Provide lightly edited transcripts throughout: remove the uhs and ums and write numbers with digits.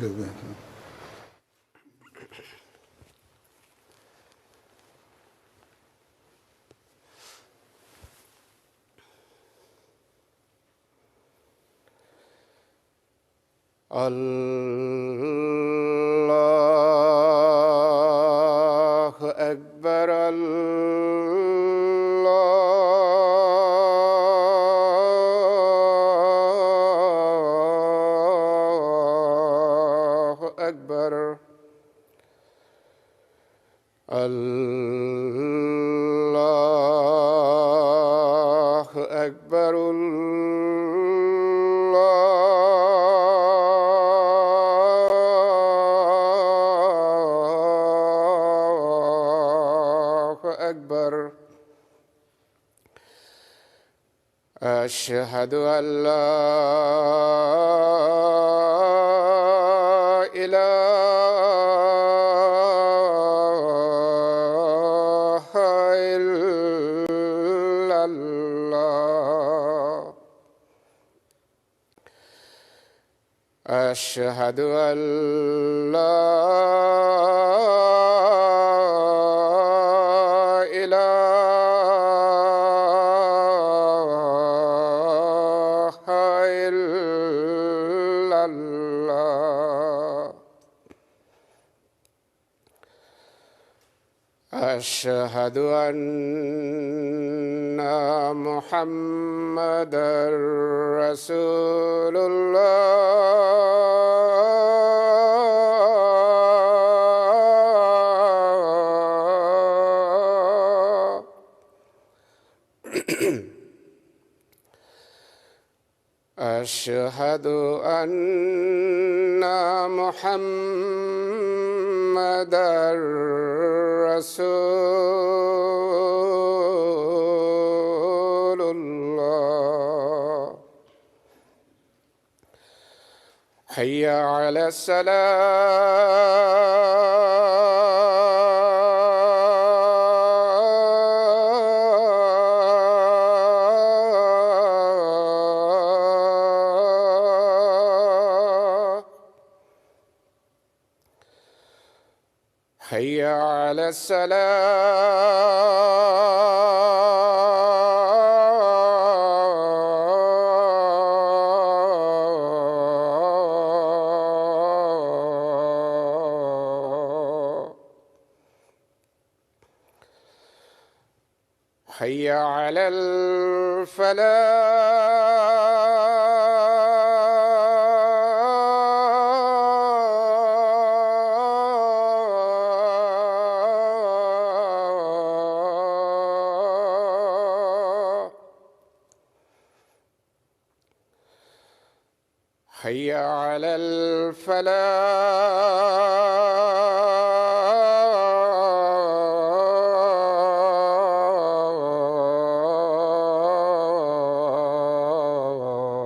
الله أكبر الله أكبر الله أكبر أشهد أن لا إله إلا الله أشهد أن لا أشهد أن محمدًا رسول الله أشهد أن محمدًا رسول الله حي على الصلاة حي على السلام حي على الفلاح حي على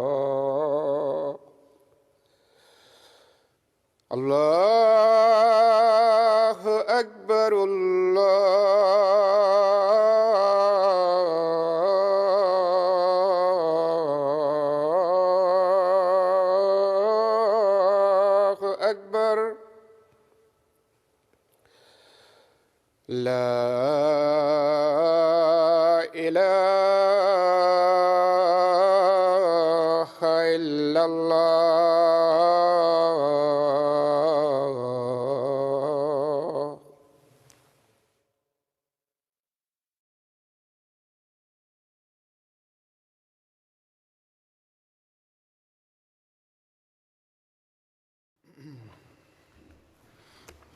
الفلاح الله أكبر الله أكبر لا إله إلا الله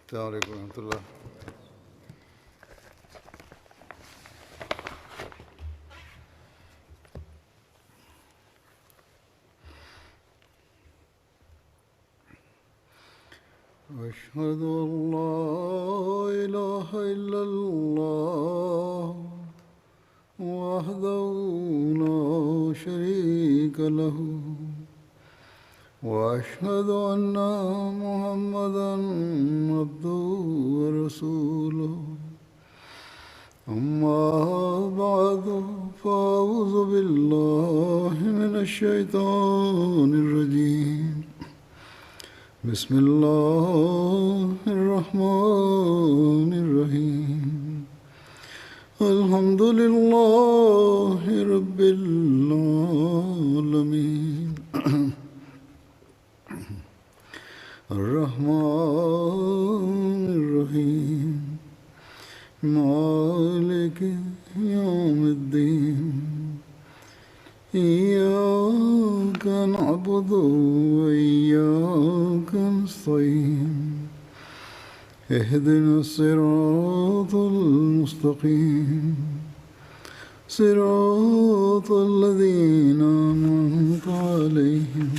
السلام عليكم ورحمة الله. أشهد أن لا إله إلا الله وحده لا شريك له وأشهد أن محمدًا عبده ورسوله أما بعد فأعوذ بالله من الشيطان الرجيم بسم الله الرحمن الرحيم الحمد لله رب العالمين الرحمن الرحيم مالك يوم الدين إياك نعبد وإياك نستعين اهدنا الصراط المستقيم صراط الذين أنعمت عليهم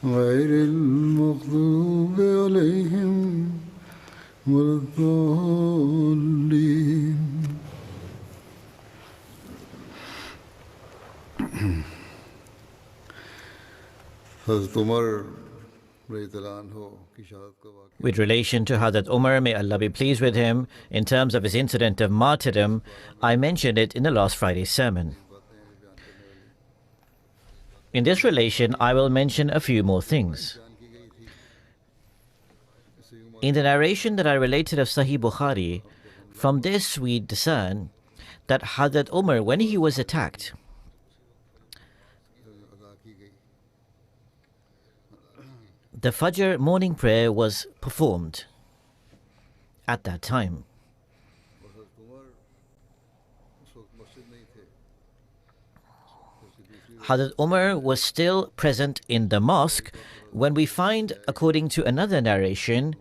غير المغضوب عليهم ولا الضالين. With relation to Hazrat Umar, may Allah be pleased with him, in terms of his incident of martyrdom, I mentioned it in the last Friday's sermon. In this relation, I will mention a few more things. In the narration that I related of Sahih Bukhari, from this we discern that Hazrat Umar, when he was attacked, the Fajr morning prayer was performed at that time. Hazrat Umar was still present in the mosque when we find, according to another narration,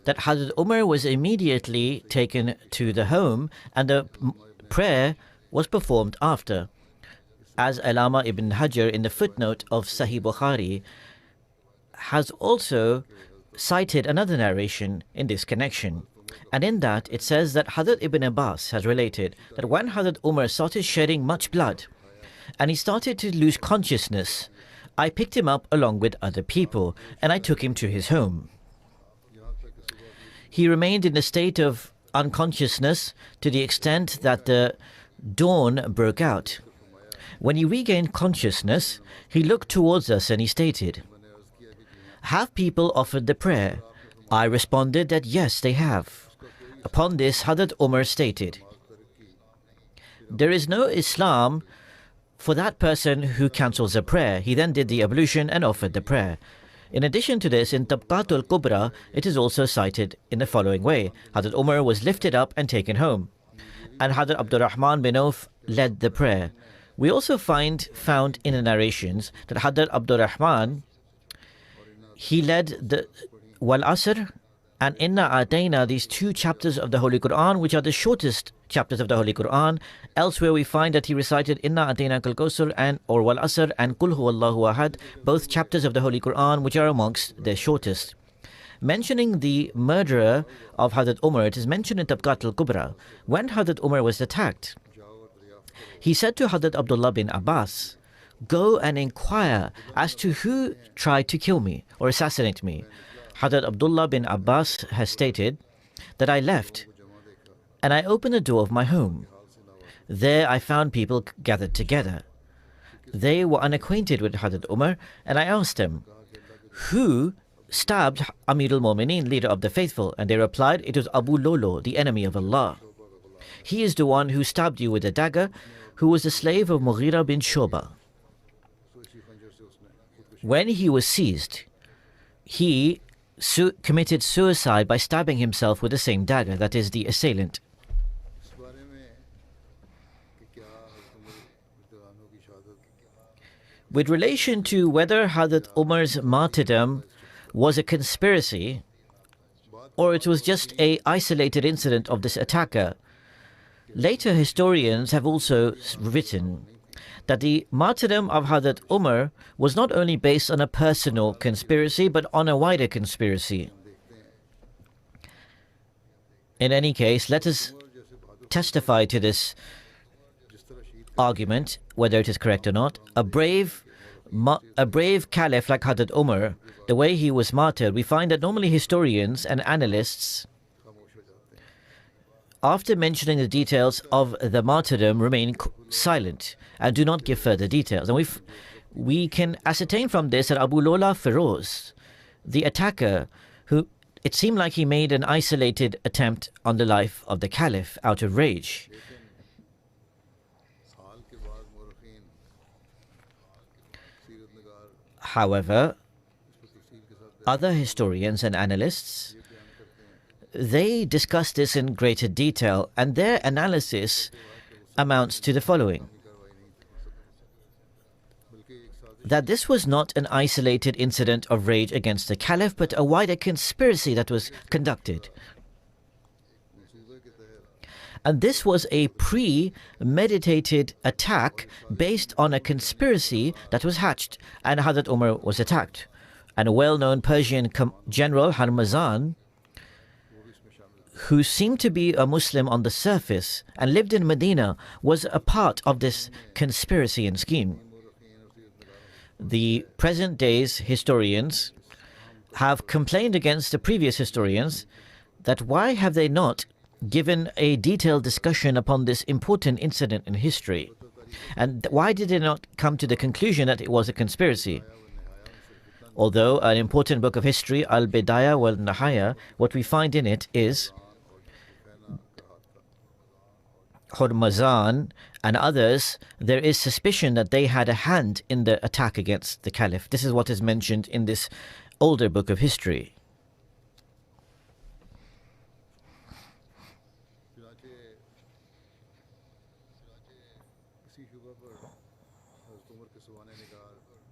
that Hazrat Umar was immediately taken to the home and the prayer was performed after. As Allama ibn Hajar in the footnote of Sahih Bukhari has also cited another narration in this connection. And in that it says that Hadad ibn Abbas has related that when Hazrat Umar started shedding much blood and he started to lose consciousness, I picked him up along with other people and I took him to his home. He remained in a state of unconsciousness to the extent that the dawn broke out. When he regained consciousness, he looked towards us and he stated, "Have people offered the prayer?" I responded that yes, they have. Upon this, Hazrat Umar stated, "There is no Islam for that person who cancels a prayer." He then did the ablution and offered the prayer. In addition to this, in Tabqatul Kubra, it is also cited in the following way. Hazrat Umar was lifted up and taken home, and Hazrat Abdurrahman bin Auf led the prayer. We also found in the narrations that Hazrat Abdurrahman, he led the Wal Asr and Inna Atayna, these two chapters of the Holy Quran, which are the shortest chapters of the Holy Quran. Elsewhere we find that he recited Inna Atayna Kal Kawthar and or Wal Asr and Qul Huwallahu Ahad, both chapters of the Holy Quran which are amongst the shortest. Mentioning the murderer of Hazrat Umar, it is mentioned in Tabqat al-Kubra. When Hazrat Umar was attacked, he said to Hazrat Abdullah bin Abbas, "Go and inquire as to who tried to kill me or assassinate me." Hazrat Abdullah bin Abbas has stated that I left and I opened the door of my home. There I found people gathered together. They were unacquainted with Hazrat Umar, and I asked them, "Who stabbed Amir al-Mu'mineen, leader of the faithful?" And they replied, "It was Abu Lolo, the enemy of Allah. He is the one who stabbed you with a dagger, who was the slave of Mughira bin Shoba." When he was seized, he committed suicide by stabbing himself with the same dagger, that is, the assailant. With relation to whether Hazrat Umar's martyrdom was a conspiracy or it was just an isolated incident of this attacker, later historians have also written that the martyrdom of Hazrat Umar was not only based on a personal conspiracy but on a wider conspiracy. In any case, let us testify to this argument, whether it is correct or not. A brave caliph like Hazrat Umar, the way he was martyred, we find that normally historians and analysts, after mentioning the details of the martyrdom, remain silent and do not give further details. And we can ascertain from this that Abu Lola Feroz, the attacker, who it seemed like he made an isolated attempt on the life of the Caliph out of rage. However, other historians and analysts, they discuss this in greater detail, and their analysis amounts to the following: that this was not an isolated incident of rage against the Caliph, but a wider conspiracy that was conducted. And this was a premeditated attack based on a conspiracy that was hatched, and Hadad Umar was attacked. And a well-known Persian general, Harmazan, who seemed to be a Muslim on the surface and lived in Medina, was a part of this conspiracy and scheme. The present day's historians have complained against the previous historians that why have they not given a detailed discussion upon this important incident in history, and why did they not come to the conclusion that it was a conspiracy? Although an important book of history, Al-Bidayah wal-Nihaya, what we find in it is Hormazan and others, there is suspicion that they had a hand in the attack against the Caliph. This is what is mentioned in this older book of history.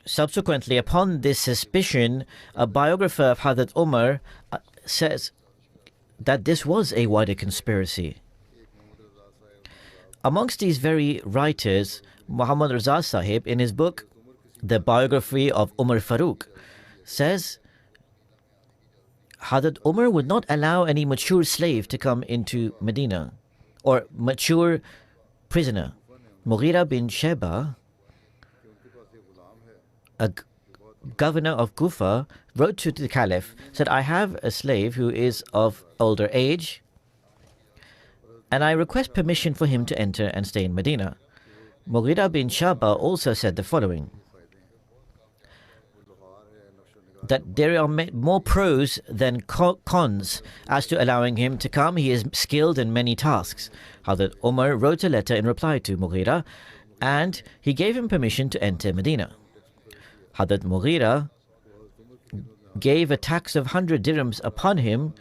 Subsequently, upon this suspicion, a biographer of Hadad Umar says that this was a wider conspiracy. Amongst these very writers, Muhammad Raza Sahib, in his book, The Biography of Umar Farooq, says Hadad Umar would not allow any mature slave to come into Medina, or mature prisoner. Mughira bin Sheba, a governor of Kufa, wrote to the Caliph, said, I have a slave who is of older age, and I request permission for him to enter and stay in Medina. Mughira bin Shaba also said the following, that there are more pros than cons as to allowing him to come. He is skilled in many tasks. Hadad Umar wrote a letter in reply to Mughira, and he gave him permission to enter Medina. Hadad Mughira gave a tax of 100 dirhams upon him,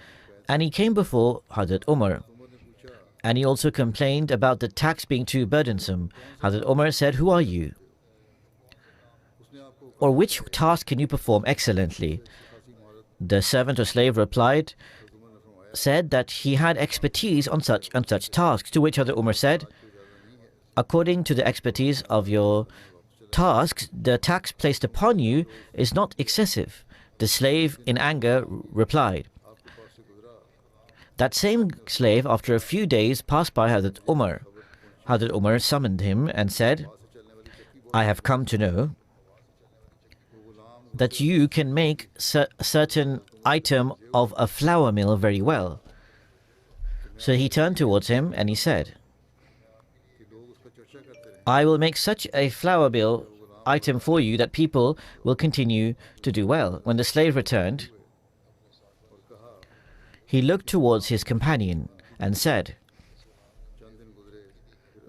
and he came before Hadad Umar. And he also complained about the tax being too burdensome. Hadad Umar said, who are you? Or which task can you perform excellently? The servant or slave replied, said that he had expertise on such and such tasks, to which Hadad Umar said, according to the expertise of your tasks, the tax placed upon you is not excessive. The slave, in anger, replied. That same slave, after a few days, passed by Hadad Umar. Hadad Umar summoned him and said, I have come to know that you can make a certain item of a flour mill very well. So he turned towards him and he said, I will make such a flour mill item for you that people will continue to do well. When the slave returned, he looked towards his companion and said,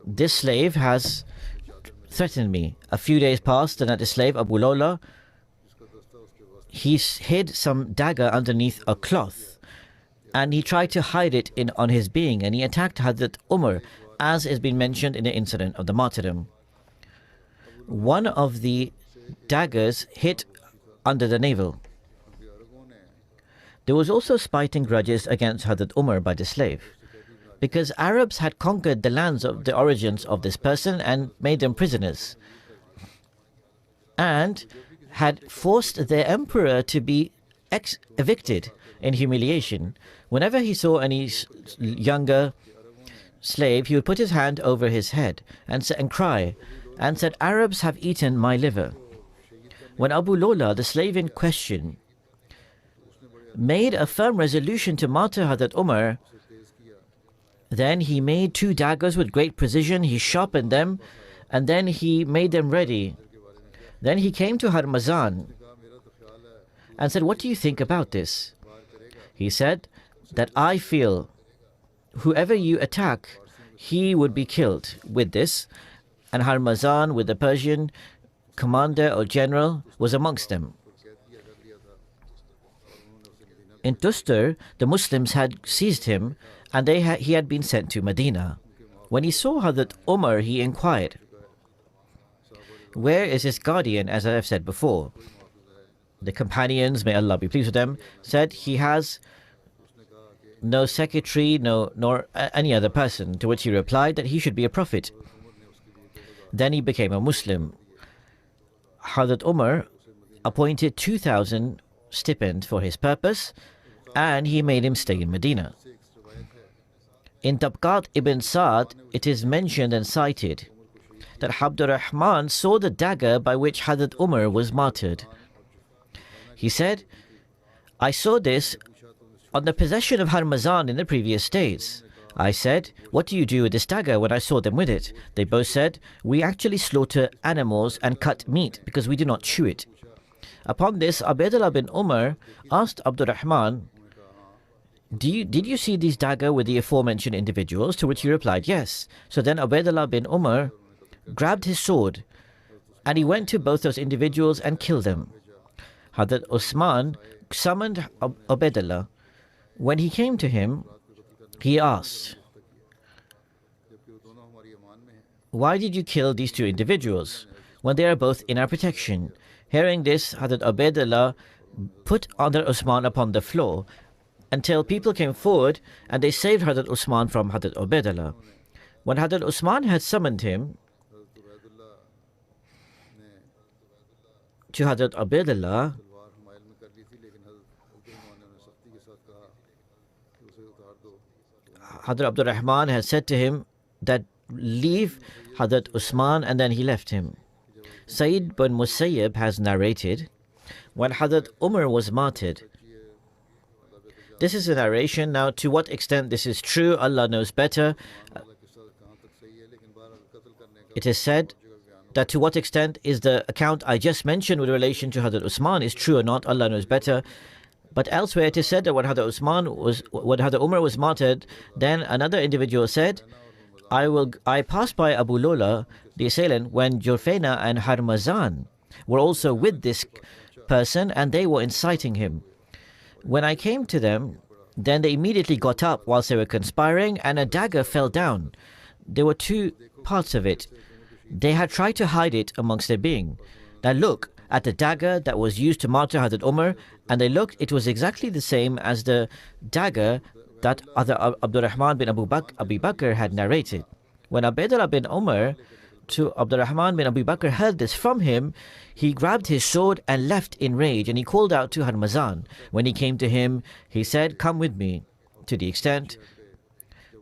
this slave has threatened me. A few days passed, and that the slave Abu Lola, he hid some dagger underneath a cloth, and he tried to hide it on his being, and he attacked Hadad Umar, as has been mentioned in the incident of the martyrdom. One of the daggers hit under the navel. There was also spite and grudges against Hadad Umar by the slave, because Arabs had conquered the lands of the origins of this person and made them prisoners, and had forced their emperor to be evicted in humiliation. Whenever he saw any younger slave, he would put his hand over his head and cry, and said, Arabs have eaten my liver. When Abu Lola, the slave in question, made a firm resolution to martyr Hadad Umar, then he made 2 daggers with great precision, he sharpened them, and then he made them ready. Then he came to Harmazan and said, "What do you think about this?" He said that, "I feel whoever you attack, he would be killed with this." And Harmazan, with the Persian commander or general, was amongst them. In Tustar, the Muslims had seized him, and he had been sent to Medina. When he saw Hazrat Umar, he inquired, "Where is his guardian?" As I have said before. The companions, may Allah be pleased with them, said, "He has no secretary, nor any other person." To which he replied that he should be a prophet. Then he became a Muslim. Hazrat Umar appointed 2,000 stipend for his purpose, and he made him stay in Medina. In Tabqat ibn Sa'd, it is mentioned and cited that Abdur Rahman saw the dagger by which Hazrat Umar was martyred. He said, "I saw this on the possession of Harmazan in the previous days." I said, "What do you do with this dagger?" when I saw them with it. They both said, "We actually slaughter animals and cut meat because we do not chew it." Upon this, Ubaidullah bin Umar asked Abdur Rahman, Did you see this dagger with the aforementioned individuals?" To which he replied, "Yes." So then Ubaidullah bin Umar grabbed his sword and he went to both those individuals and killed them. Hazrat Usman summoned Ubaidullah. When he came to him, he asked, "Why did you kill these two individuals when they are both in our protection?" Hearing this, Hazrat Ubaidullah put Hazrat Usman upon the floor until people came forward and they saved Hazrat Usman from Hazrat Ubaidullah. When Hazrat Usman had summoned him to Hazrat Ubaidullah, Hazrat Abdur Rahman had said to him that leave Hazrat Usman, and then he left him. Sayyid bin Musayyib has narrated, when Hazrat Umar was martyred. This is a narration. Now, to what extent this is true, Allah knows better. It is said that to what extent is the account I just mentioned with relation to Hazrat Usman is true or not, Allah knows better. But elsewhere it is said that when Hazrat Umar was martyred, then another individual said, I passed by Abu Lola, the assailant, when Jurfena and Harmazan were also with this person, and they were inciting him. When I came to them, then they immediately got up whilst they were conspiring, and a dagger fell down. There were two parts of it. They had tried to hide it amongst their being. Now look at the dagger that was used to martyr Hazrat Umar, and they looked, it was exactly the same as the dagger that Abdur Rahman bin Abu Bakr had narrated. When Ubaidullah bin Umar to Abdur Rahman bin Abu Bakr heard this from him, he grabbed his sword and left in rage, and he called out to Harmazan. When he came to him, he said, "Come with me," to the extent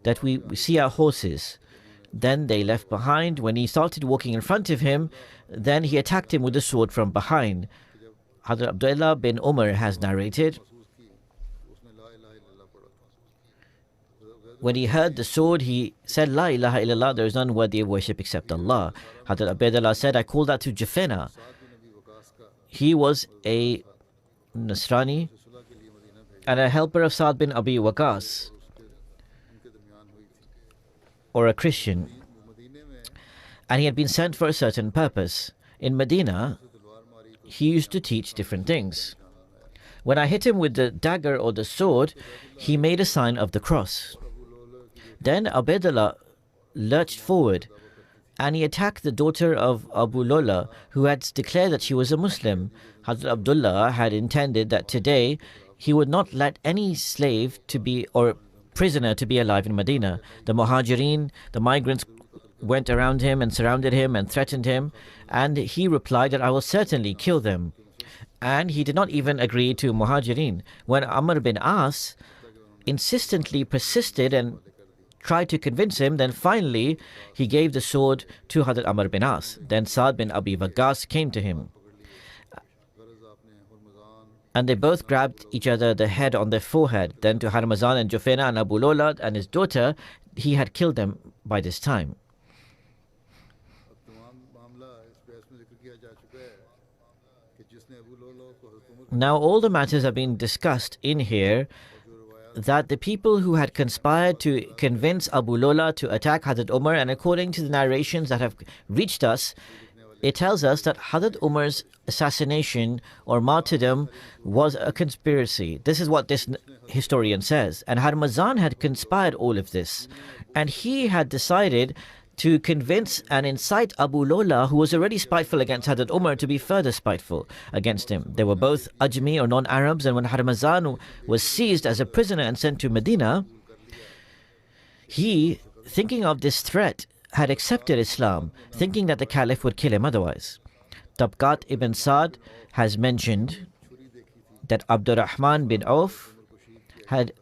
that we see our horses. Then they left behind. When he started walking in front of him, then he attacked him with a sword from behind. Hazrat Abdullah bin Umar has narrated, when he heard the sword, he said, "La ilaha illallah, there is none worthy of worship except Allah." Hazrat Ubaidullah said, "I called out to Jufena." He was a Nasrani and a helper of Sa'd bin Abi Waqas, or a Christian, and he had been sent for a certain purpose. In Medina, he used to teach different things. When I hit him with the dagger or the sword, he made a sign of the cross. Then Ubaidullah lurched forward and he attacked the daughter of Abu Lola, who had declared that she was a Muslim. Hazrat Abdullah had intended that today he would not let any slave to be or prisoner to be alive in Medina. The Muhajirin, the migrants, went around him and surrounded him and threatened him, and he replied that I will certainly kill them. And he did not even agree to Muhajirin. When Amr bin As insistently persisted and tried to convince him, then finally he gave the sword to Hazrat Amr bin As. Then Sa'd bin Abi Waqas came to him, and they both grabbed each other the head on their forehead. Then to Harmazan and Jufena and Abu Lola and his daughter, he had killed them by this time. Now all the matters have been discussed in here, that the people who had conspired to convince Abu Lola to attack Hazrat Umar, and according to the narrations that have reached us, it tells us that Hazrat Umar's assassination or martyrdom was a conspiracy. This is what this historian says. And Harmazan had conspired all of this. And he had decided to convince and incite Abu Lola, who was already spiteful against Hazrat Umar, to be further spiteful against him. They were both Ajmi or non-Arabs, and when Harmazan was seized as a prisoner and sent to Medina, he, thinking of this threat, had accepted Islam, thinking that the Caliph would kill him otherwise. Tabqat ibn Sa'd has mentioned that Abdurrahman bin Auf had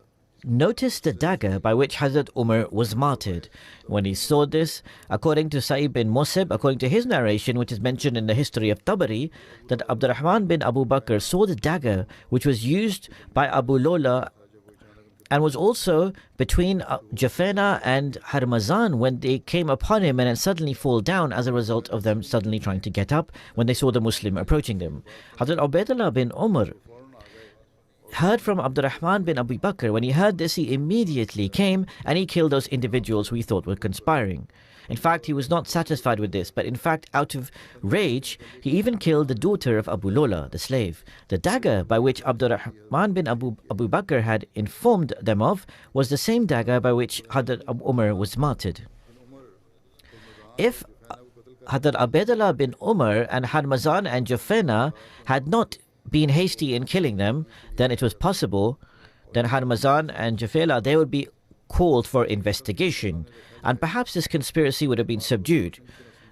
noticed the dagger by which Hazrat Umar was martyred. When he saw this, according to Sa'id bin Musib, according to his narration, which is mentioned in the history of Tabari, that Abdurrahman bin Abu Bakr saw the dagger which was used by Abu Lola and was also between Jafena and Harmazan when they came upon him, and then suddenly fall down as a result of them suddenly trying to get up when they saw the Muslim approaching them. Hazrat Ubaidullah bin Umar heard from Abdurrahman bin Abu Bakr. When he heard this, he immediately came and he killed those individuals who he thought were conspiring. In fact, he was not satisfied with this, but in fact, out of rage, he even killed the daughter of Abu Lola, the slave. The dagger by which Abdurrahman bin Abu Bakr had informed them of was the same dagger by which Hazrat Umar was martyred. If Hazrat Ubaidullah bin Umar and Harmazan and Jafena had not been hasty in killing them, then it was possible that Harmazan and Jafela, they would be called for investigation, and perhaps this conspiracy would have been subdued.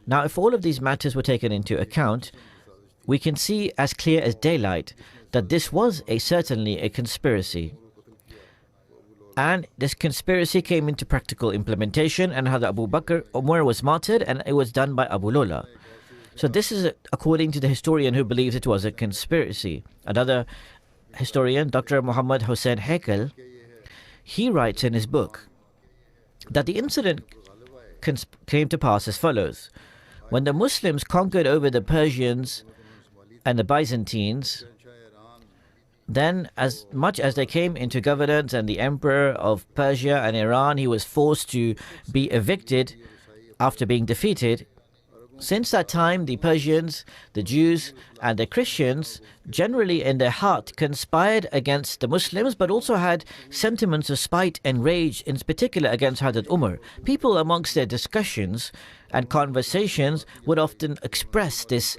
Now, if all of these matters were taken into account, we can see as clear as daylight that this was certainly a conspiracy. And this conspiracy came into practical implementation, and Hazrat Abu Bakr Umar was martyred, and it was done by Abu Lola. So this is according to the historian who believes it was a conspiracy. Another historian, Dr. Muhammad Hussain Haikal, he writes in his book that the incident came to pass as follows. When the Muslims conquered over the Persians and the Byzantines, then as much as they came into governance and the emperor of Persia and Iran, he was forced to be evicted after being defeated. Since that time, the Persians, the Jews, and the Christians, generally in their heart, conspired against the Muslims, but also had sentiments of spite and rage, in particular against Hazrat Umar. People amongst their discussions and conversations would often express this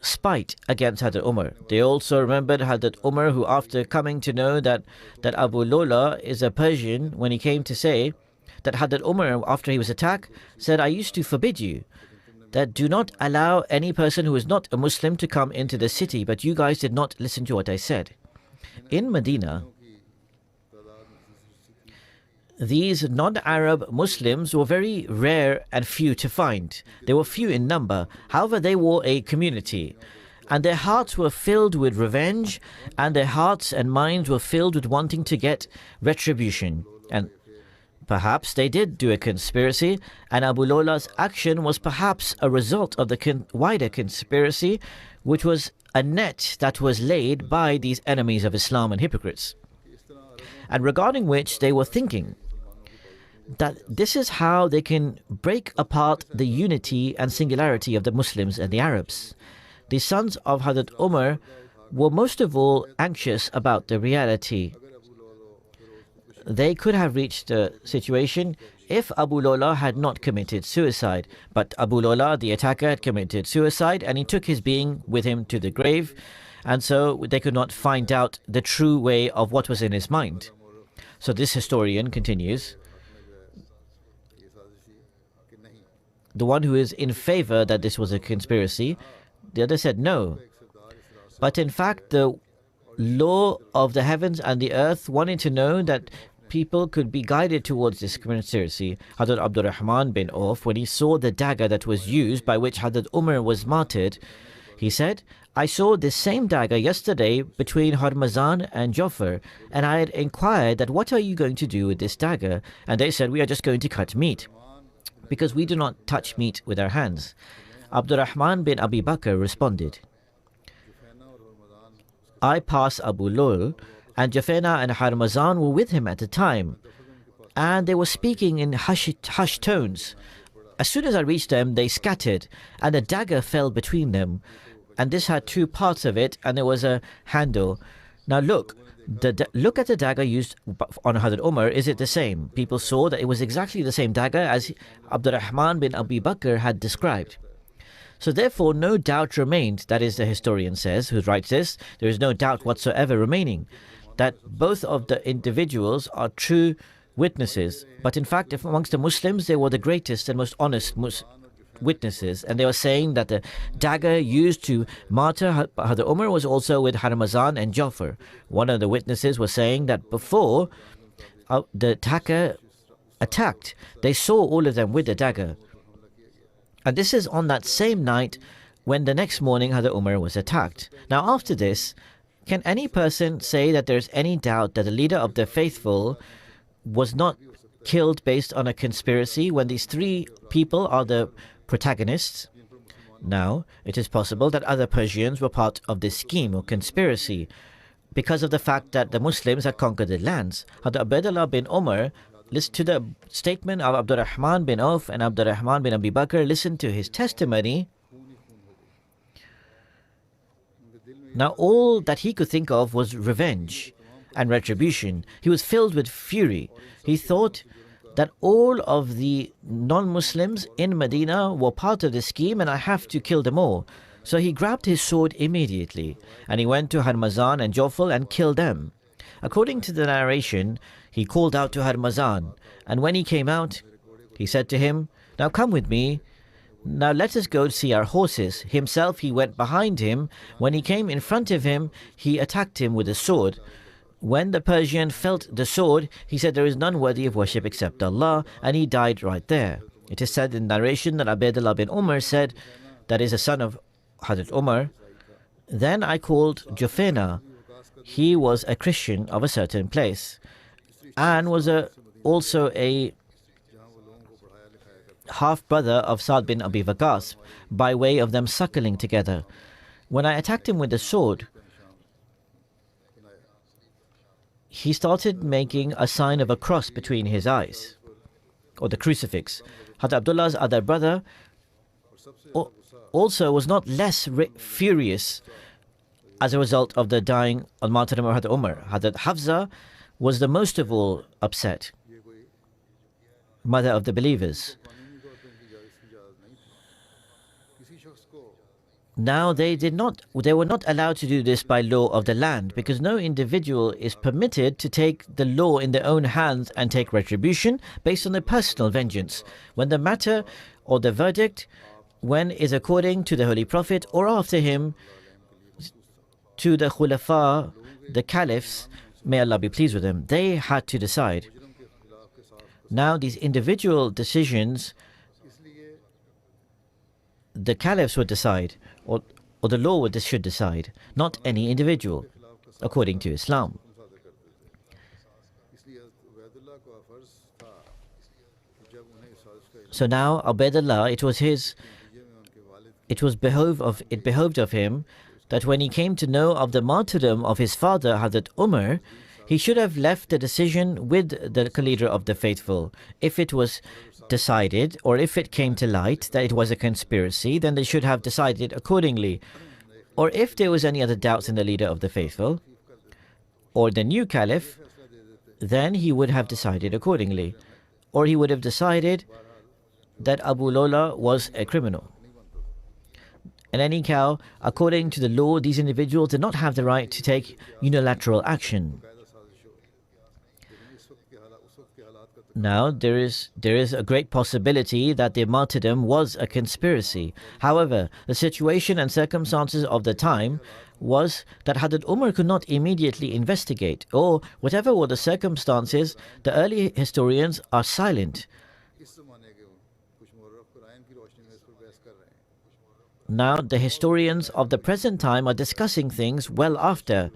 spite against Hazrat Umar. They also remembered Hazrat Umar, who after coming to know that Abu Lola is a Persian, when he came to say that Hazrat Umar, after he was attacked, said, "I used to forbid you that do not allow any person who is not a Muslim to come into the city, but you guys did not listen to what I said." In Medina, these non-Arab Muslims were very rare and few to find. They were few in number. However, they were a community, and their hearts were filled with revenge, and their hearts and minds were filled with wanting to get retribution. And perhaps they did do a conspiracy, and Abu Lola's action was perhaps a result of the wider conspiracy, which was a net that was laid by these enemies of Islam and hypocrites, and regarding which they were thinking that this is how they can break apart the unity and singularity of the Muslims and the Arabs. The sons of Hazrat Umar were most of all anxious about the reality. They could have reached a situation if Abu Lola had not committed suicide. But Abu Lola, the attacker, had committed suicide, and he took his being with him to the grave, and so they could not find out the true way of what was in his mind. So this historian continues, the one who is in favor that this was a conspiracy, the other said no. But in fact, the law of the heavens and the earth wanted to know that people could be guided towards this conspiracy. Hazrat Abdurrahman bin Auf, when he saw the dagger that was used by which Hazrat Umar was martyred, he said, "I saw this same dagger yesterday between Harmazan and Jafar, and I had inquired that what are you going to do with this dagger? And they said, we are just going to cut meat, because we do not touch meat with our hands." Abdurrahman bin Abi Bakr responded, I passed Abu Lul, and Jafena and Harmazan were with him at the time, and they were speaking in hushed tones. As soon as I reached them, they scattered, and a dagger fell between them. And this had two parts of it, and there was a handle. Now look at the dagger used on Hazrat Umar. Is it the same? People saw that it was exactly the same dagger as Abdurrahman bin Abi Bakr had described. So therefore, no doubt remained, that is, the historian says, who writes this, there is no doubt whatsoever remaining, that both of the individuals are true witnesses. But in fact, if amongst the Muslims, they were the greatest and most honest witnesses, and they were saying that the dagger used to martyr Hadrat Umar was also with Harmazan and Jafar. One of the witnesses was saying that before the attacker attacked, they saw all of them with the dagger. And this is on that same night when the next morning Hadrat Umar was attacked. Now after this, can any person say that there's any doubt that the leader of the faithful was not killed based on a conspiracy when these three people are the protagonists? Now, it is possible that other Persians were part of this scheme or conspiracy because of the fact that the Muslims had conquered the lands. Hadrat Ubaidullah bin Umar, listen to the statement of Abdurrahman bin Auf and Abdurrahman bin Abi Bakr, listen to his testimony. Now all that he could think of was revenge and retribution. He was filled with fury. He thought that all of the non-Muslims in Medina were part of the scheme and I have to kill them all. So he grabbed his sword immediately and he went to Harmazan and Jafar and killed them. According to the narration, he called out to Harmazan, and when he came out, he said to him, "Now come with me. Now let us go see our horses." Himself, he went behind him. When he came in front of him, he attacked him with a sword. When the Persian felt the sword, he said, "There is none worthy of worship except Allah," and he died right there. It is said in narration that Ubaidullah bin Umar said, that is a son of Hazrat Umar, "Then I called Jafena. He was a Christian of a certain place and was also a half-brother of Sa'd bin Abi Waqqas, by way of them suckling together. When I attacked him with the sword, he started making a sign of a cross between his eyes, or the crucifix. Hazrat Abdullah's other brother also was not less furious as a result of the dying on martyrdom of Hazrat Umar. Hazrat Hafsa was the most of all upset, mother of the believers. Now they were not allowed to do this by law of the land, because no individual is permitted to take the law in their own hands and take retribution based on their personal vengeance. When the matter or the verdict, when is according to the Holy Prophet or after him, to the Khulafa, the Caliphs, may Allah be pleased with them, they had to decide. Now these individual decisions, the Caliphs would decide, or the law should decide, not any individual, according to Islam. So now Ubaidullah, it behoved of him that when he came to know of the martyrdom of his father, Hazrat Umar, he should have left the decision with the leader of the faithful. If it was decided, or if it came to light that it was a conspiracy, then they should have decided accordingly. Or if there was any other doubts in the leader of the faithful, or the new caliph, then he would have decided accordingly. Or he would have decided that Abu Lola was a criminal. In any case, according to the law, these individuals did not have the right to take unilateral action. Now, there is a great possibility that the martyrdom was a conspiracy. However, the situation and circumstances of the time was that Hazrat Umar could not immediately investigate, or whatever were the circumstances, the early historians are silent. Now, the historians of the present time are discussing things well after,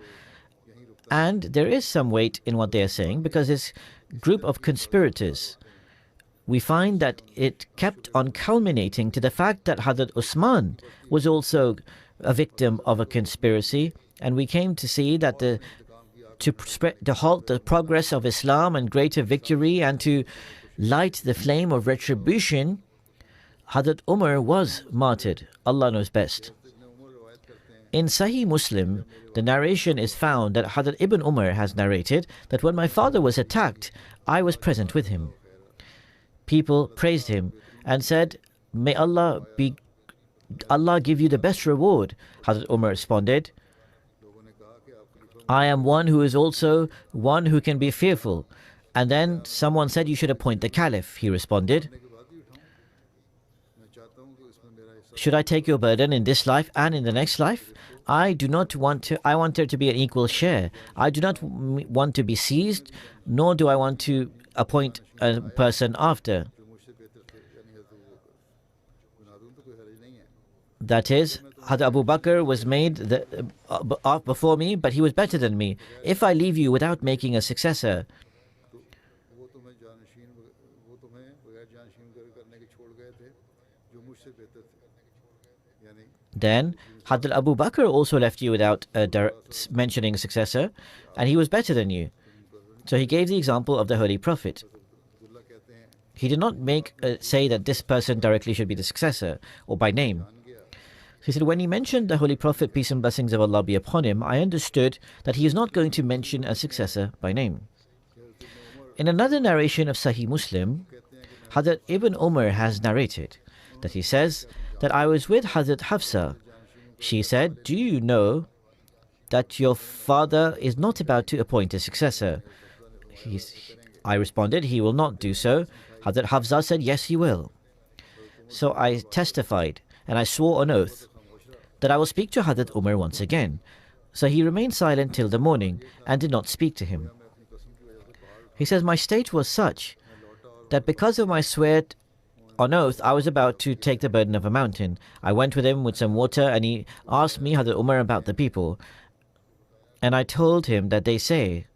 and there is some weight in what they are saying, because this group of conspirators, we find that it kept on culminating to the fact that Hazrat Usman was also a victim of a conspiracy, And we came to see that to halt the progress of Islam and greater victory and to light the flame of retribution, Hadrat Umar was martyred. Allah knows best. In Sahih Muslim, the narration is found that Hadrat Ibn Umar has narrated that when my father was attacked, I was present with him. People praised him and said, "May Allah give you the best reward." Hadrat Umar responded, "I am one who is also one who can be fearful." And then someone said, "You should appoint the caliph." He responded, "Should I take your burden in this life and in the next life? I want there to be an equal share. I do not want to be seized, nor do I want to appoint a person after." That is, Hadrat Abu Bakr was made before me, but he was better than me. If I leave you without making a successor, then Hadrat Abu Bakr also left you without mentioning a successor, and he was better than you. So he gave the example of the Holy Prophet. He did not say that this person directly should be the successor or by name. He said, when he mentioned the Holy Prophet, peace and blessings of Allah be upon him, I understood that he is not going to mention a successor by name. In another narration of Sahih Muslim, Hadrat Ibn Umar has narrated that he says that I was with Hadrat Hafsa. She said, "Do you know that your father is not about to appoint a successor?" I responded, "He will not do so." Hadrat Hafsa said, "Yes, he will." So I testified and I swore on oath that I will speak to Hadrat Umar once again. So he remained silent till the morning and did not speak to him. He says, my state was such that because of my swear on oath, I was about to take the burden of a mountain. I went with him with some water and he asked me, Hadrat Umar, about the people. And I told him that they say,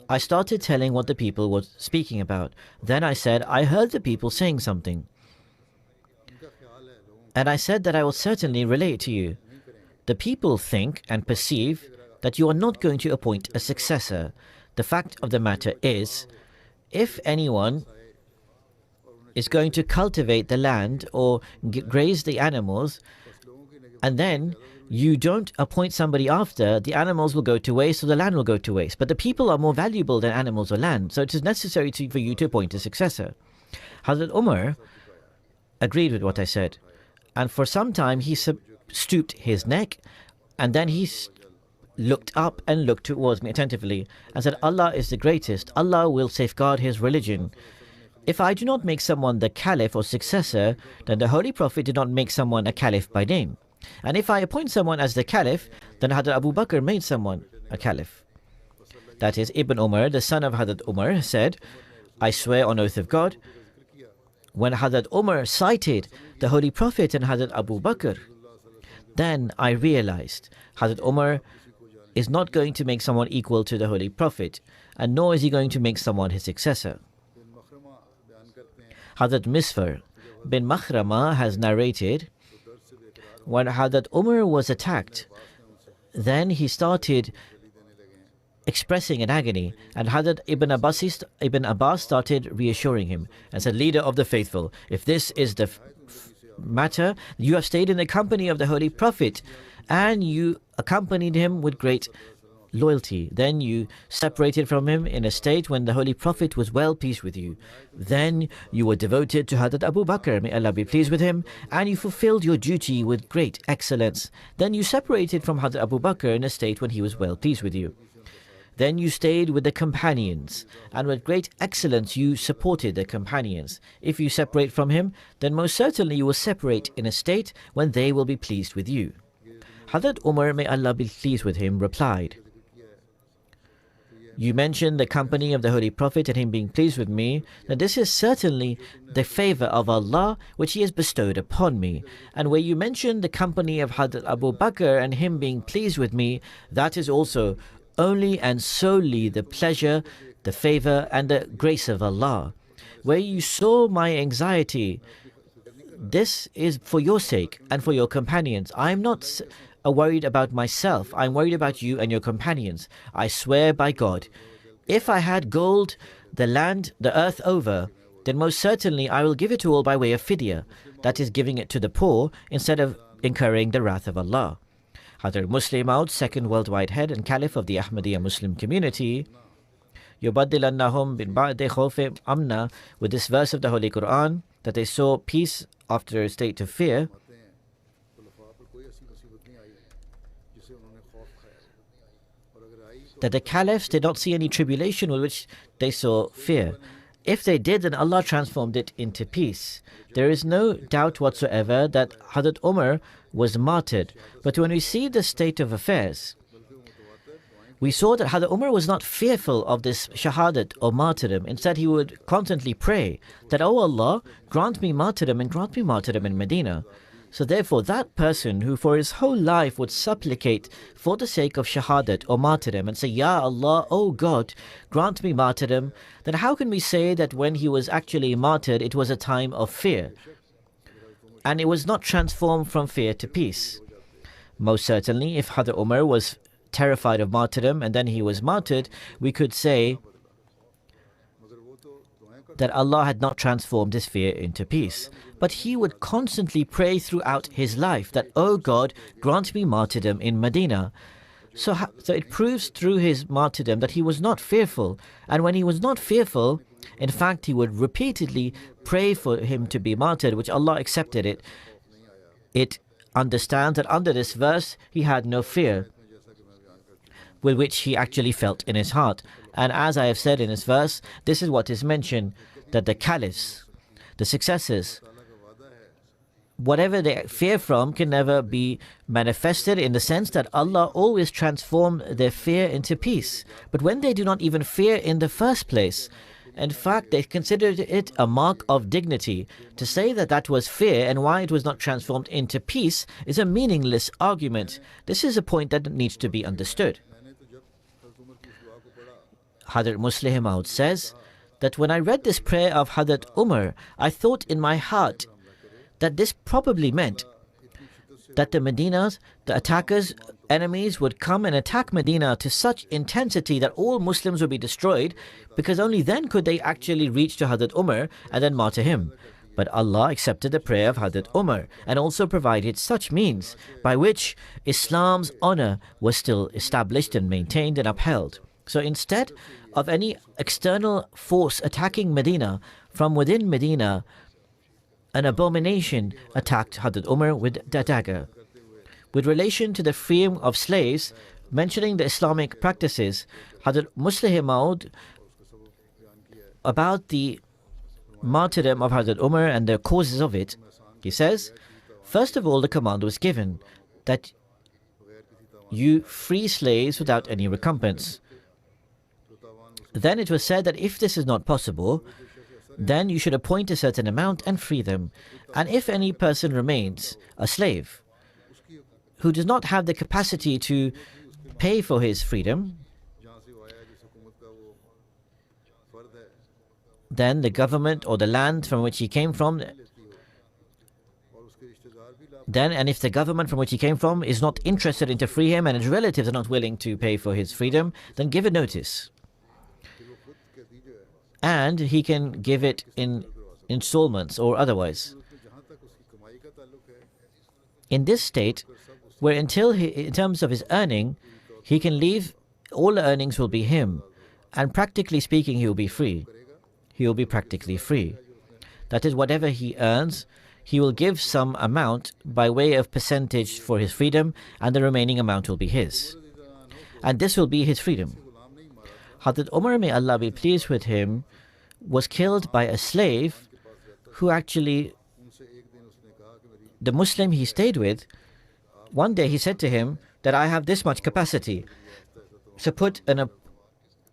I started telling what the people were speaking about. Then I said, I heard the people saying something. And I said that I will certainly relate to you. The people think and perceive that you are not going to appoint a successor. The fact of the matter is, if anyone is going to cultivate the land or graze the animals, and then you don't appoint somebody after, the animals will go to waste or the land will go to waste. But the people are more valuable than animals or land, so it is necessary for you to appoint a successor. Hazrat Umar agreed with what I said, and for some time he stooped his neck, and then he looked up and looked towards me attentively and said, Allah is the greatest. Allah will safeguard his religion. If I do not make someone the caliph or successor, then the Holy Prophet did not make someone a caliph by name. And if I appoint someone as the caliph, then Hadrat Abu Bakr made someone a caliph. That is, Ibn Umar, the son of Hadrat Umar, said, I swear on oath of God. When Hadrat Umar cited the Holy Prophet and Hadrat Abu Bakr, then I realized Hadrat Umar is not going to make someone equal to the Holy Prophet, and nor is he going to make someone his successor. Hadrat Misfar bin Makhrama has narrated, when Hadrat Umar was attacked, then he started expressing an agony, and Hadrat Ibn Abbas started reassuring him and said, Leader of the faithful, if this is the matter, you have stayed in the company of the Holy Prophet and you accompanied him with great loyalty. Then you separated from him in a state when the Holy Prophet was well pleased with you. Then you were devoted to Hadrat Abu Bakr, may Allah be pleased with him, and you fulfilled your duty with great excellence. Then you separated from Hadrat Abu Bakr in a state when he was well pleased with you. Then you stayed with the companions, and with great excellence you supported the companions. If you separate from him, then most certainly you will separate in a state when they will be pleased with you. Hadrat Umar, may Allah be pleased with him, replied, You mentioned the company of the Holy Prophet and him being pleased with me, that this is certainly the favor of Allah which he has bestowed upon me. And where you mentioned the company of Hadrat Abu Bakr and him being pleased with me, that is also only and solely the pleasure, the favor and the grace of Allah. where you saw my anxiety, this is for your sake and for your companions. I am not worried about myself. I am worried about you and your companions. I swear by God, if I had gold, the land, the earth over, then most certainly I will give it all by way of fidya, that is, giving it to the poor instead of incurring the wrath of Allah. Hadad Muslim Maud, second worldwide head and caliph of the Ahmadiyya Muslim Community, Yubaddilannahum bin ba'di khawfi amna, with this verse of the Holy Quran, that they saw peace after a state of fear. That the caliphs did not see any tribulation with which they saw fear. If they did, then Allah transformed it into peace. There is no doubt whatsoever that Hadad Umar was martyred. But when we see the state of affairs, we saw that Hadad Umar was not fearful of this shahadat or martyrdom. Instead, he would constantly pray that, "Oh Allah, grant me martyrdom and grant me martyrdom in Medina." So therefore, that person who for his whole life would supplicate for the sake of shahadat or martyrdom and say, "Ya Allah, oh God, grant me martyrdom," then how can we say that when he was actually martyred, it was a time of fear? And it was not transformed from fear to peace. Most certainly, if Hadad Umar was terrified of martyrdom and then he was martyred, we could say that Allah had not transformed his fear into peace. But he would constantly pray throughout his life that, "Oh God, grant me martyrdom in Medina." So it proves through his martyrdom that he was not fearful. And when he was not fearful, in fact, he would repeatedly pray for him to be martyred, which Allah accepted it. It understands that under this verse, he had no fear, with which he actually felt in his heart. And as I have said in this verse, this is what is mentioned, that the caliphs, the successors, whatever they fear from can never be manifested, in the sense that Allah always transforms their fear into peace. But when they do not even fear in the first place, in fact, they considered it a mark of dignity. To say that that was fear and why it was not transformed into peace is a meaningless argument. This is a point that needs to be understood. Hadad Muslim Maud says that when I read this prayer of Hadad Umar, I thought in my heart that this probably meant that the attackers, enemies would come and attack Medina to such intensity that all Muslims would be destroyed, because only then could they actually reach to Hadad Umar and then martyr him. But Allah accepted the prayer of Hadad Umar and also provided such means by which Islam's honor was still established and maintained and upheld. So instead of any external force attacking Medina, from within Medina, an abomination attacked Hadad Umar with the dagger. With relation to the freeing of slaves, mentioning the Islamic practices, Hadad Muslim Maud, about the martyrdom of Hadad Umar and the causes of it, he says, first of all, the command was given that you free slaves without any recompense. Then it was said that if this is not possible, then you should appoint a certain amount and free them. And if any person remains a slave who does not have the capacity to pay for his freedom, then the government or the land from which he came from, and if the government from which he came from is not interested in to free him and his relatives are not willing to pay for his freedom, then give a notice. And he can give it in installments or otherwise. In this state, where until in terms of his earning, he can leave, all the earnings will be him, and practically speaking, he will be free. He will be practically free. That is, whatever he earns, he will give some amount by way of percentage for his freedom, and the remaining amount will be his. And this will be his freedom. Hadad Umar, may Allah be pleased with him, was killed by a slave who actually, the Muslim he stayed with, one day he said to him that I have this much capacity, so put an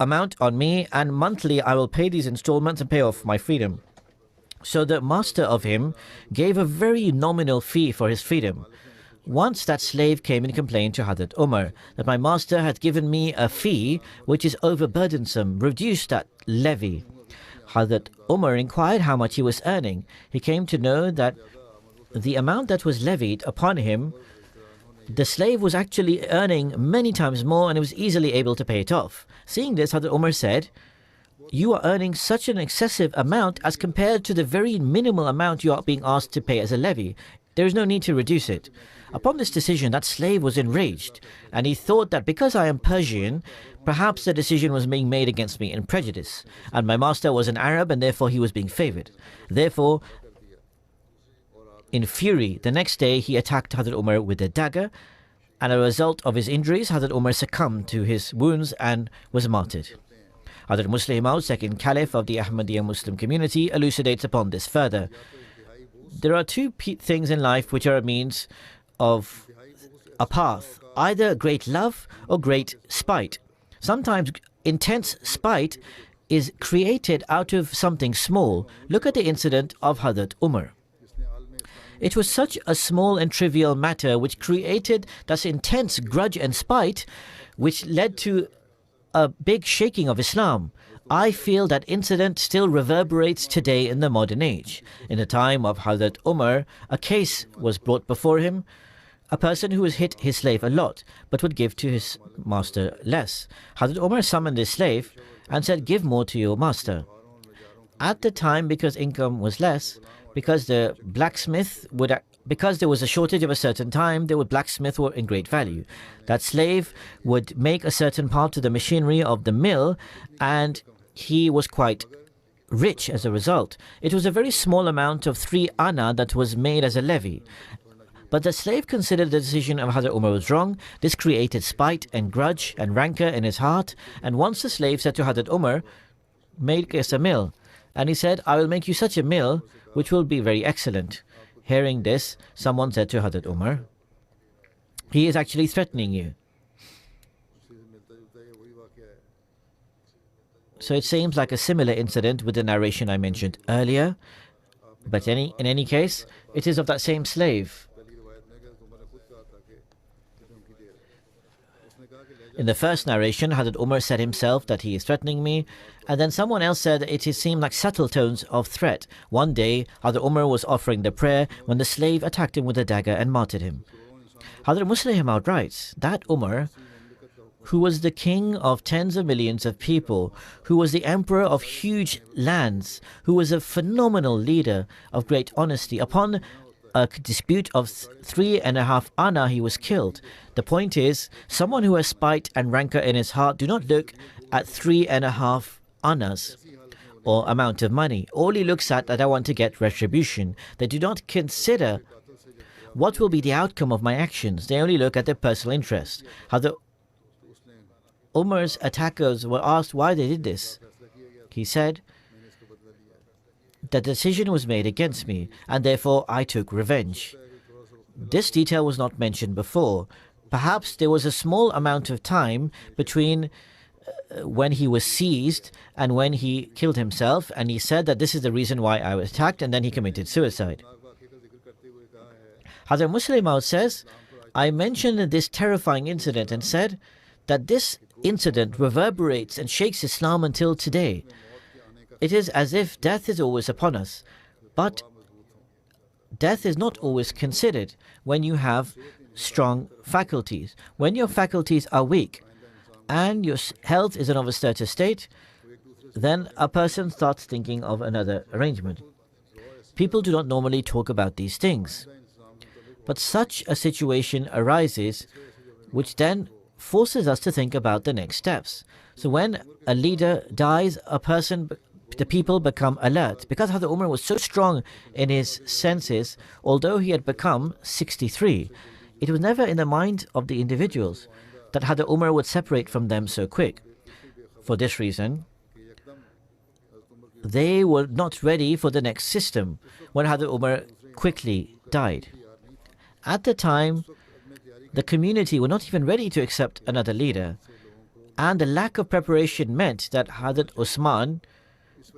amount on me and monthly I will pay these installments and pay off my freedom. So the master of him gave a very nominal fee for his freedom. Once that slave came and complained to Hadad Umar that my master had given me a fee which is overburdensome, reduce that levy. Hazrat Umar inquired how much he was earning. He came to know that the amount that was levied upon him, the slave was actually earning many times more and he was easily able to pay it off. Seeing this, Hazrat Umar said, "You are earning such an excessive amount as compared to the very minimal amount you are being asked to pay as a levy. There is no need to reduce it." Upon this decision, that slave was enraged, and he thought that because I am Persian, perhaps the decision was being made against me in prejudice, and my master was an Arab, and therefore he was being favored. Therefore, in fury, the next day he attacked Hazrat Umar with a dagger, and as a result of his injuries, Hazrat Umar succumbed to his wounds and was martyred. Hadad Muslim Maud, second Caliph of the Ahmadiyya Muslim Community, elucidates upon this further. There are two things in life which are a means of a path, either great love or great spite. Sometimes intense spite is created out of something small. Look at the incident of Hazrat Umar. It was such a small and trivial matter which created this intense grudge and spite which led to a big shaking of Islam. I feel that incident still reverberates today in the modern age. In the time of Hazrat Umar, a case was brought before him. A person who has hit his slave a lot but would give to his master less. Hazrat Umar summoned his slave and said, "Give more to your master." At the time, because income was less, because the blacksmith would, because there was a shortage of a certain time, there would blacksmith were in great value. That slave would make a certain part of the machinery of the mill, and he was quite rich as a result. It was a very small amount of 3 anna that was made as a levy. But the slave considered the decision of Hazrat Umar was wrong. This created spite and grudge and rancor in his heart. And once the slave said to Hazrat Umar, "Make us a mill." And he said, "I will make you such a mill which will be very excellent." Hearing this, someone said to Hazrat Umar, "He is actually threatening you." So it seems like a similar incident with the narration I mentioned earlier. But in any case, it is of that same slave. In the first narration, Hazrat Umar said himself that he is threatening me, and then someone else said that it seemed like subtle tones of threat. One day, Hazrat Umar was offering the prayer when the slave attacked him with a dagger and martyred him. Hazrat Muslim Maud writes that Umar, who was the king of tens of millions of people, who was the emperor of huge lands, who was a phenomenal leader of great honesty, upon a dispute of 3.5 anna, he was killed. The point is, someone who has spite and rancor in his heart do not look at 3.5 annas or amount of money. All he looks at that I want to get retribution. They do not consider what will be the outcome of my actions. They only look at their personal interest. How the Umar's attackers were asked why they did this. He said, "The decision was made against me, and therefore I took revenge." This detail was not mentioned before. Perhaps there was a small amount of time between when he was seized and when he killed himself, and he said that this is the reason why I was attacked, and then he committed suicide. Hazrat Muslim Maud says, "I mentioned this terrifying incident and said that this incident reverberates and shakes Islam until today. It is as if death is always upon us, but death is not always considered when you have strong faculties. When your faculties are weak and your health is in of a certain state, then a person starts thinking of another arrangement. People do not normally talk about these things, but such a situation arises which then forces us to think about the next steps. So when a leader dies, the people become alert. Because Hazrat Umar was so strong in his senses, although he had become 63, it was never in the mind of the individuals that Hazrat Umar would separate from them so quick. For this reason, they were not ready for the next system when Hazrat Umar quickly died. At the time, the community were not even ready to accept another leader, and the lack of preparation meant that Hazrat Usman,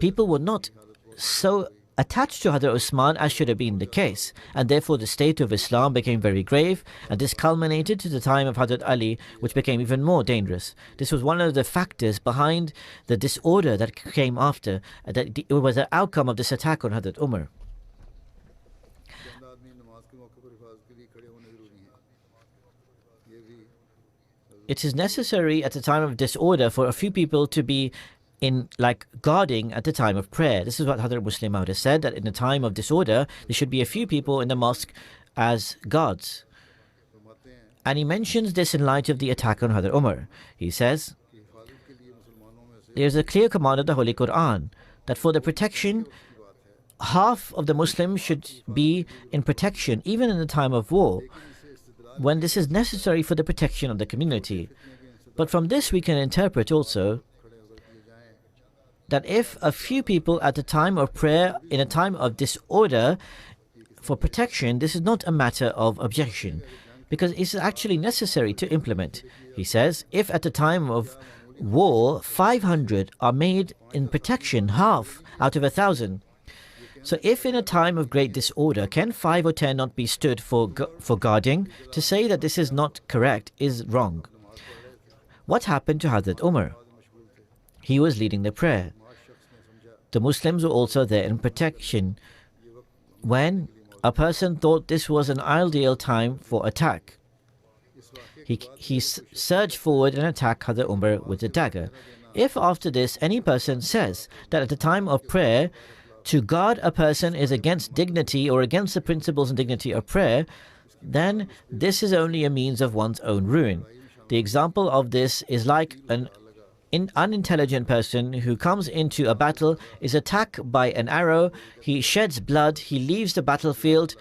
people were not so attached to Hadrat Usman, as should have been the case, and therefore the state of Islam became very grave, and this culminated to the time of Hadrat Ali, which became even more dangerous. This was one of the factors behind the disorder that came after, that it was the outcome of this attack on Hadrat Umar. It is necessary at the time of disorder for a few people to be in guarding at the time of prayer. This is what Hadrat Muslim Maud said, that in the time of disorder there should be a few people in the mosque as guards. And he mentions this in light of the attack on Hadrat Umar. He says, there is a clear command of the Holy Quran that for the protection, half of the Muslims should be in protection even in the time of war, when this is necessary for the protection of the community. But from this we can interpret also that if a few people at the time of prayer, in a time of disorder, for protection, this is not a matter of objection, because it's actually necessary to implement. He says, if at the time of war 500 are made in protection, half out of 1,000. So if in a time of great disorder, can 5 or 10 not be stood for guarding? To say that this is not correct is wrong. What happened to Hadrat Umar? He was leading the prayer. The Muslims were also there in protection. When a person thought this was an ideal time for attack, he surged forward and attacked Hadrat Umar with a dagger. If after this any person says that at the time of prayer to guard a person is against dignity or against the principles and dignity of prayer, then this is only a means of one's own ruin. The example of this is like an unintelligent person who comes into a battle, is attacked by an arrow, he sheds blood, he leaves the battlefield,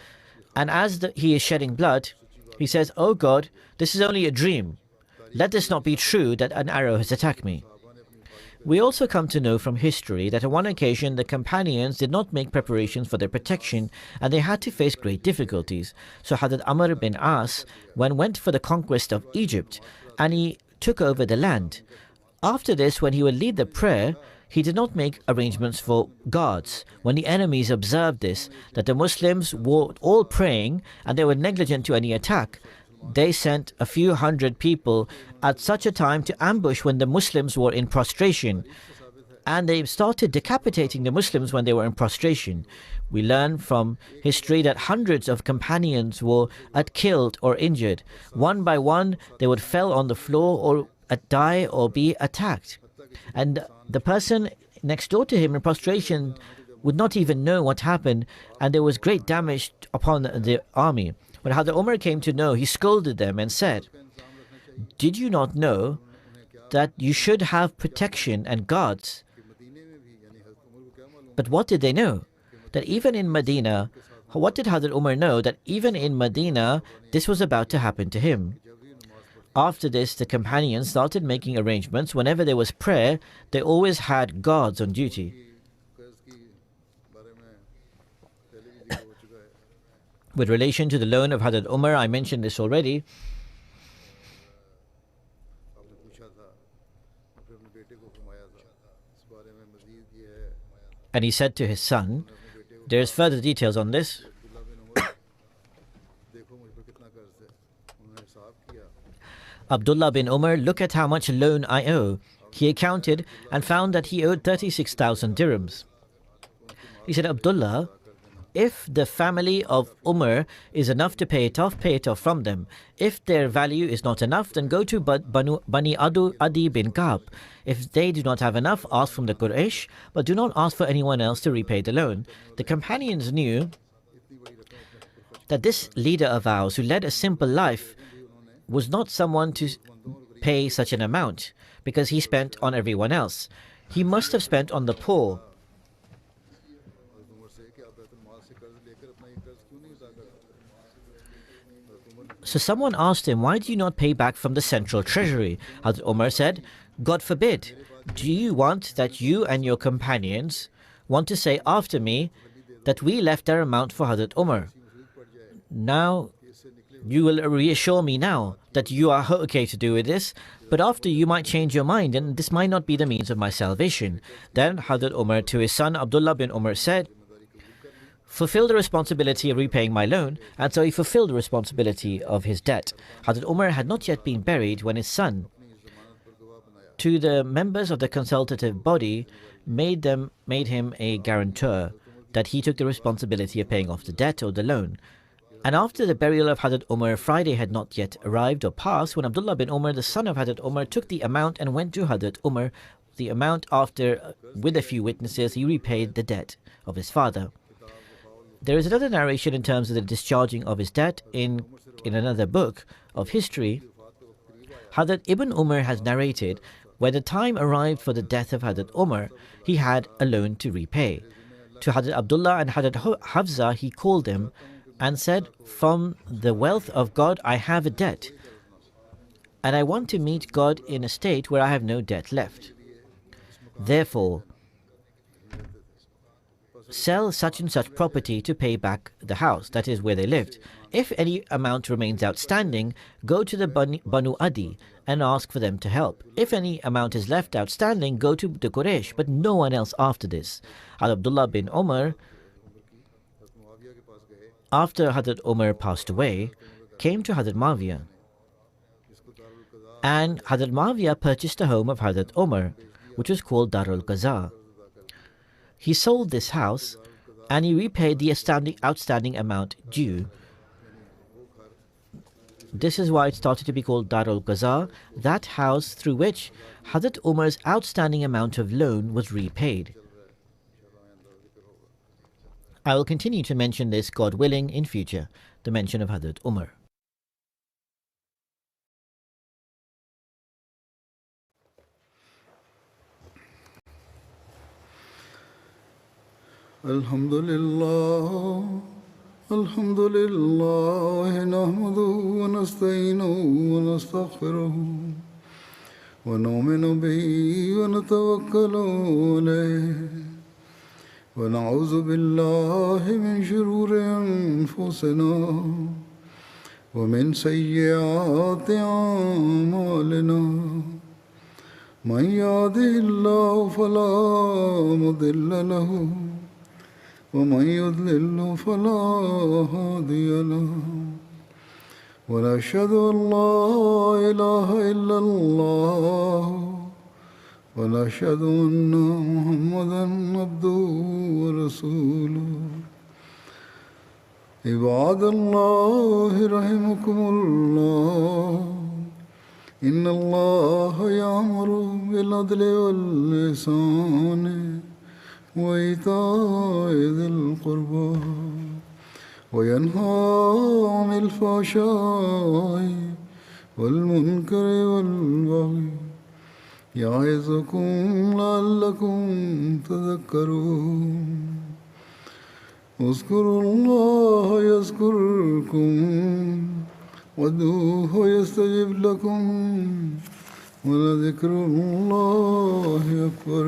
and as he is shedding blood, he says, "Oh God, this is only a dream. Let this not be true that an arrow has attacked me." We also come to know from history that on one occasion the companions did not make preparations for their protection and they had to face great difficulties. So Hadrat Amr bin As went for the conquest of Egypt and he took over the land. After this, when he would lead the prayer, he did not make arrangements for guards. When the enemies observed this, that the Muslims were all praying and they were negligent to any attack, they sent a few hundred people at such a time to ambush when the Muslims were in prostration. And they started decapitating the Muslims when they were in prostration. We learn from history that hundreds of companions were killed or injured. One by one, they would fell on the floor or die or be attacked. And the person next door to him in prostration would not even know what happened, and there was great damage upon the army. When Hadrat Umar came to know, he scolded them and said, "Did you not know that you should have protection and guards?" But what did they know? That even in Medina, what did Hadrat Umar know? That even in Medina, this was about to happen to him. After this, the companions started making arrangements. Whenever there was prayer, they always had guards on duty. With relation to the loan of Hadrat Umar, I mentioned this already. And he said to his son, there is further details on this. Abdullah bin Umar, look at how much loan I owe. He accounted and found that he owed 36,000 dirhams. He said, Abdullah, if the family of Umar is enough to pay it off from them. If their value is not enough, then go to Bani Adi bin Ka'b. If they do not have enough, ask from the Quraysh, but do not ask for anyone else to repay the loan. The companions knew that this leader of ours, who led a simple life, was not someone to pay such an amount, because he spent on everyone else. He must have spent on the poor. So someone asked him, why do you not pay back from the central treasury? Hadrat Umar said, God forbid. Do you want that you and your companions want to say after me that we left our amount for Hadrat Umar? Now, you will reassure me now that you are okay to do with this, but after you might change your mind and this might not be the means of my salvation. Then Hadrat Umar to his son Abdullah bin Umar said, fulfill the responsibility of repaying my loan, and so he fulfilled the responsibility of his debt. Hazrat Umar had not yet been buried when his son, to the members of the consultative body, made him a guarantor, that he took the responsibility of paying off the debt or the loan. And after the burial of Hazrat Umar, Friday had not yet arrived or passed, when Abdullah bin Umar, the son of Hazrat Umar, took the amount and went to Hazrat Umar. The amount after, with a few witnesses, he repaid the debt of his father. There is another narration in terms of the discharging of his debt in another book of history. Hazrat Ibn Umar has narrated, when the time arrived for the death of Hazrat Umar, he had a loan to repay. To Hazrat Abdullah and Hazrat Hafza, he called them and said, "From the wealth of God, I have a debt, and I want to meet God in a state where I have no debt left. Therefore, sell such and such property to pay back the house," that is where they lived. "If any amount remains outstanding, go to the Banu Adi and ask for them to help. If any amount is left outstanding, go to the Quraysh, but no one else after this." Abdullah bin Umar, after Hazrat Umar passed away, came to Hazrat Muawiyah, and Hazrat Muawiyah purchased the home of Hazrat Umar, which was called Darul Qaza. He sold this house and he repaid the outstanding amount due. This is why it started to be called Darul Qaza, that house through which Hazrat Umar's outstanding amount of loan was repaid. I will continue to mention this, God willing, in future, the mention of Hazrat Umar. Alhamdulillah, alhamdulillah, nahmaduhu wa nasta'inuhu wa nastaghfiruhu wa nu'minu bihi wa natawakkalu alayhi wa na'udhu billahi min shururi anfusina wa min sayyiati a'malina. Man yahdihillahu fala mudilla lahu ومن يضلل فلا هادي له ونشهد أن لا إله إلا الله ونشهد أن محمدا عبده ورسوله عباد الله رحمكم الله إن الله يأمر بالعدل والإحسان وإيتاء ذي القربى وينهى عن الفحشاء والمنكر والبغي يعظكم لعلكم تذكرون اذكروا الله يذكركم وادعوه يستجب لكم ولذكر الله أكبر.